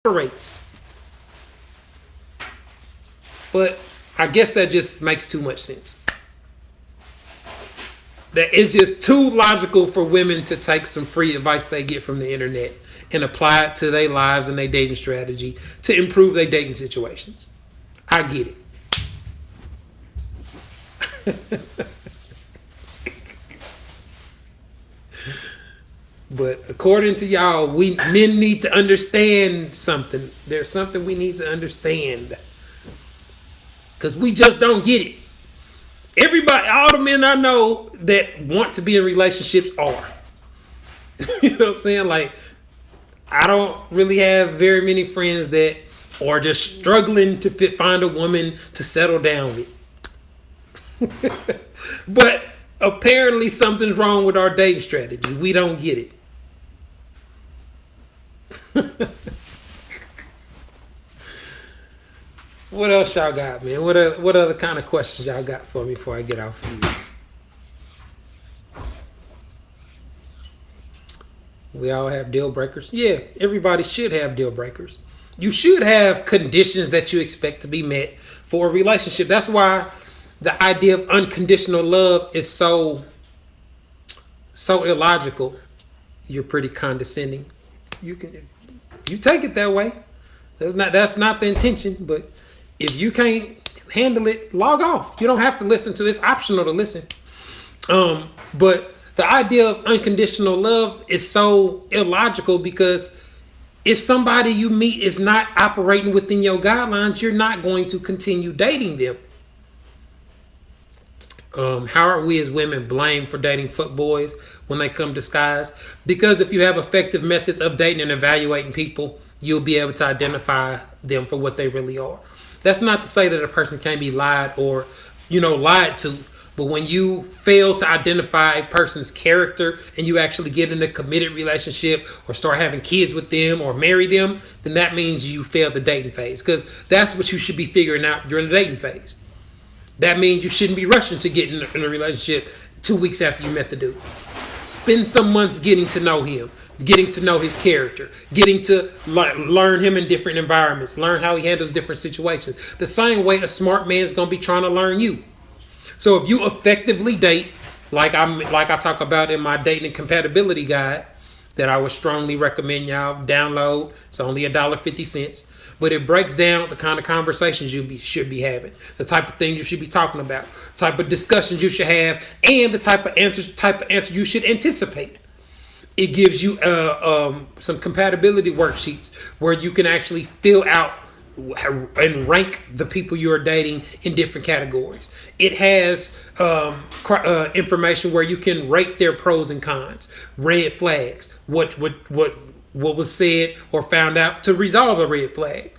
operates. But I guess that just makes too much sense. That it's just too logical for women to take some free advice they get from the internet and apply it to their lives and their dating strategy to improve their dating situations. I get it. But according to y'all, we men need to understand something. There's something we need to understand. Because we just don't get it. Everybody, all the men I know that want to be in relationships are. You know what I'm saying? Like, I don't really have very many friends that are just struggling to find a woman to settle down with. But apparently something's wrong with our dating strategy. We don't get it. What else y'all got, man? What other kind of questions y'all got for me before I get off of you? We all have deal breakers. Yeah, everybody should have deal breakers. You should have conditions that you expect to be met for a relationship. That's why the idea of unconditional love is so illogical. You're pretty condescending. You take it that way. That's not the intention, but if you can't handle it, log off. You don't have to listen to it. It's optional to listen. But the idea of unconditional love is so illogical because if somebody you meet is not operating within your guidelines, you're not going to continue dating them. How are we as women blamed for dating fuckboys when they come disguised? Because if you have effective methods of dating and evaluating people, you'll be able to identify them for what they really are. That's not to say that a person can't be lied or, lied to. But when you fail to identify a person's character and you actually get in a committed relationship or start having kids with them or marry them, then that means you failed the dating phase. Because that's what you should be figuring out during the dating phase. That means you shouldn't be rushing to get in a relationship 2 weeks after you met the dude. Spend some months getting to know him, getting to know his character, getting to learn him in different environments, learn how he handles different situations. The same way a smart man is going to be trying to learn you. So if you effectively date, like I talk about in my dating and compatibility guide that I would strongly recommend y'all download. It's only $1.50. But it breaks down the kind of conversations you should be having, the type of things you should be talking about, type of discussions you should have, and the type of answer you should anticipate. It gives you some compatibility worksheets where you can actually fill out and rank the people you're dating in different categories. It has information where you can rate their pros and cons, red flags, what was said or found out to resolve a red flag.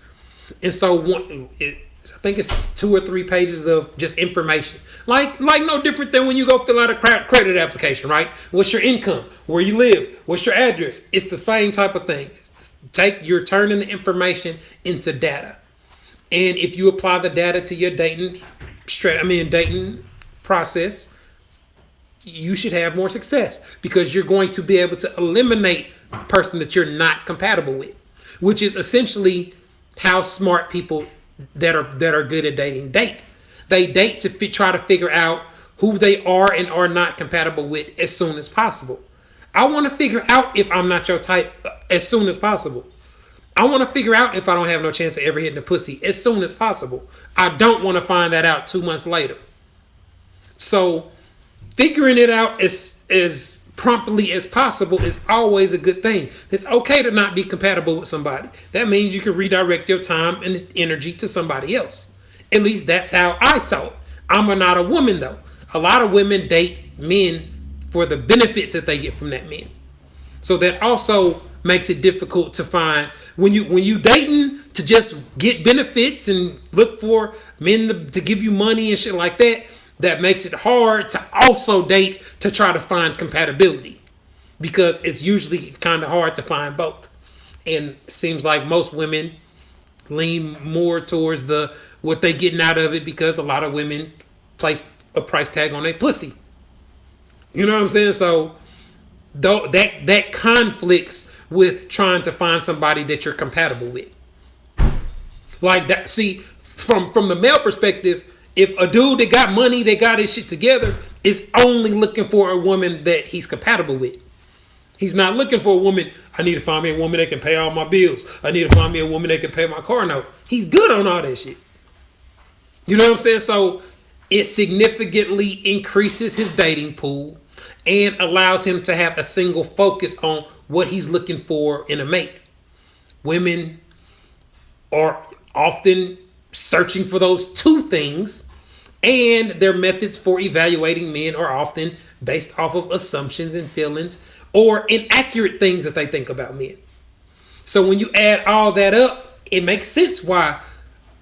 And so I think it's 2 or 3 pages of just information. Like no different than when you go fill out a credit application, right? What's your income? Where you live? What's your address? It's the same type of thing. You're turning the information into data. And if you apply the data to your dating process, you should have more success because you're going to be able to eliminate a person that you're not compatible with, which is essentially how smart people that are good at dating date. They date to try to figure out who they are and are not compatible with as soon as possible. I want to figure out if I'm not your type as soon as possible. I want to figure out if I don't have no chance of ever hitting the pussy as soon as possible. I don't want to find that out 2 months later. So figuring it out as promptly as possible is always a good thing. It's okay to not be compatible with somebody. That means you can redirect your time and energy to somebody else. At least that's how I saw it. I'm not a woman though. A lot of women date men for the benefits that they get from that man. So that also makes it difficult to find when you dating to just get benefits and look for men to give you money and shit like that. That makes it hard to also date to try to find compatibility because it's usually kind of hard to find both. And it seems like most women lean more towards what they getting out of it because a lot of women place a price tag on their pussy. You know what I'm saying? So that conflicts with trying to find somebody that you're compatible with. Like that. See, from the male perspective, if a dude that got money, that got his shit together, is only looking for a woman that he's compatible with. He's not looking for a woman. I need to find me a woman that can pay all my bills. I need to find me a woman that can pay my car note. He's good on all that shit. You know what I'm saying? So it significantly increases his dating pool and allows him to have a single focus on what he's looking for in a mate. Women are often searching for those two things, and their methods for evaluating men are often based off of assumptions and feelings or inaccurate things that they think about men. So when you add all that up, it makes sense why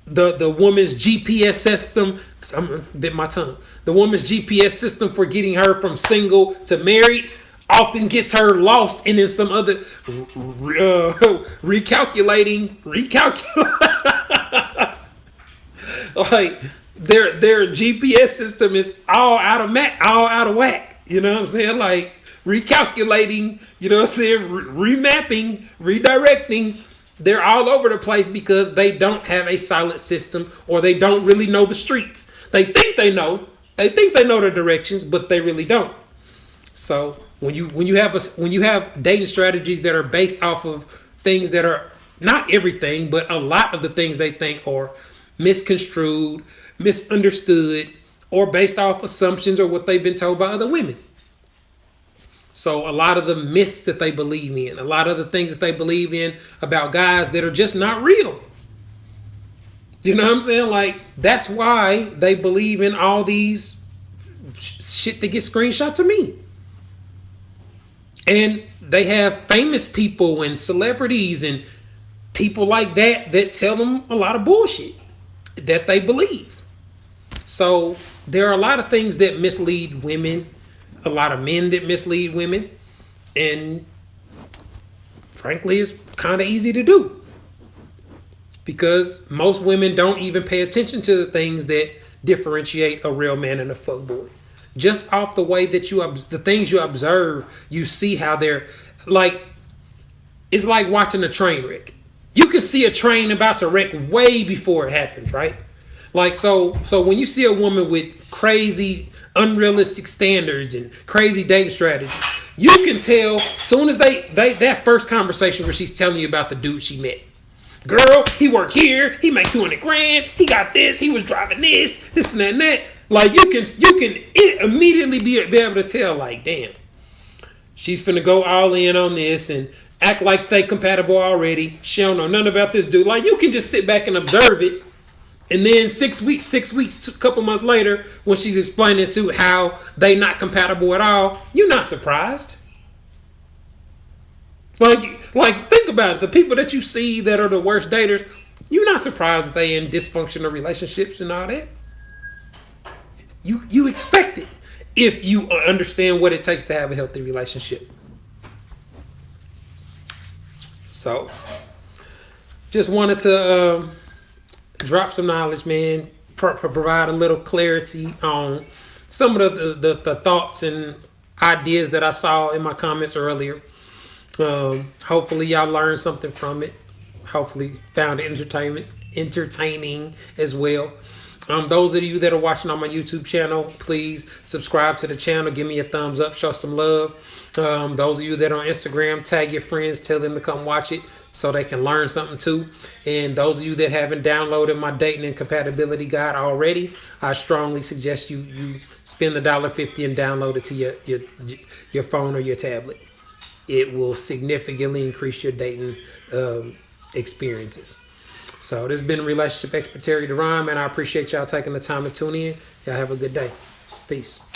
the woman's GPS system, I'm gonna bit my tongue, the woman's GPS system for getting her from single to married often gets her lost and in some other recalculating. Like their GPS system is all out of whack. You know what I'm saying? Like recalculating, you know what I'm saying? Remapping, redirecting. They're all over the place because they don't have a solid system, or they don't really know the streets. They think they know the directions, but they really don't. So when you have dating strategies that are based off of things that are not everything, but a lot of the things they think are misconstrued, misunderstood, or based off assumptions or what they've been told by other women. So a lot of the myths that they believe in, a lot of the things that they believe in about guys that are just not real. You know what I'm saying? Like, that's why they believe in all these shit that gets screenshot to me. And they have famous people and celebrities and people like that tell them a lot of bullshit that they believe. So there are a lot of things that mislead women, a lot of men that mislead women, and frankly, it's kind of easy to do because most women don't even pay attention to the things that differentiate a real man and a fuckboy. Just off the way that the things you observe, you see how they're like. It's like watching a train wreck. You can see a train about to wreck way before it happens, right? Like so when you see a woman with crazy, unrealistic standards and crazy dating strategies, you can tell soon as they that first conversation where she's telling you about the dude she met. Girl, he worked here, he made 200 grand, he got this, he was driving this and that and that. Like you can immediately be able to tell, like, damn, she's finna go all in on this and act like they compatible already. She don't know nothing about this dude. Like, you can just sit back and observe it. And then 6 weeks, a couple months later, when she's explaining to how they not compatible at all, you're not surprised. Like think about it. The people that you see that are the worst daters, you're not surprised that they in dysfunctional relationships and all that. You expect it if you understand what it takes to have a healthy relationship. So, just wanted to drop some knowledge, man. Provide a little clarity on some of the thoughts and ideas that I saw in my comments earlier. Hopefully, y'all learned something from it. Hopefully, found it entertaining as well. Those of you that are watching on my YouTube channel, please subscribe to the channel. Give me a thumbs up. Show some love. Those of you that are on Instagram, tag your friends. Tell them to come watch it so they can learn something too. And those of you that haven't downloaded my dating and compatibility guide already, I strongly suggest you spend the $1.50 and download it to your phone or your tablet. It will significantly increase your dating experiences. So this has been Relationship Expert Terry Duran, man. I appreciate y'all taking the time to tune in. Y'all have a good day. Peace.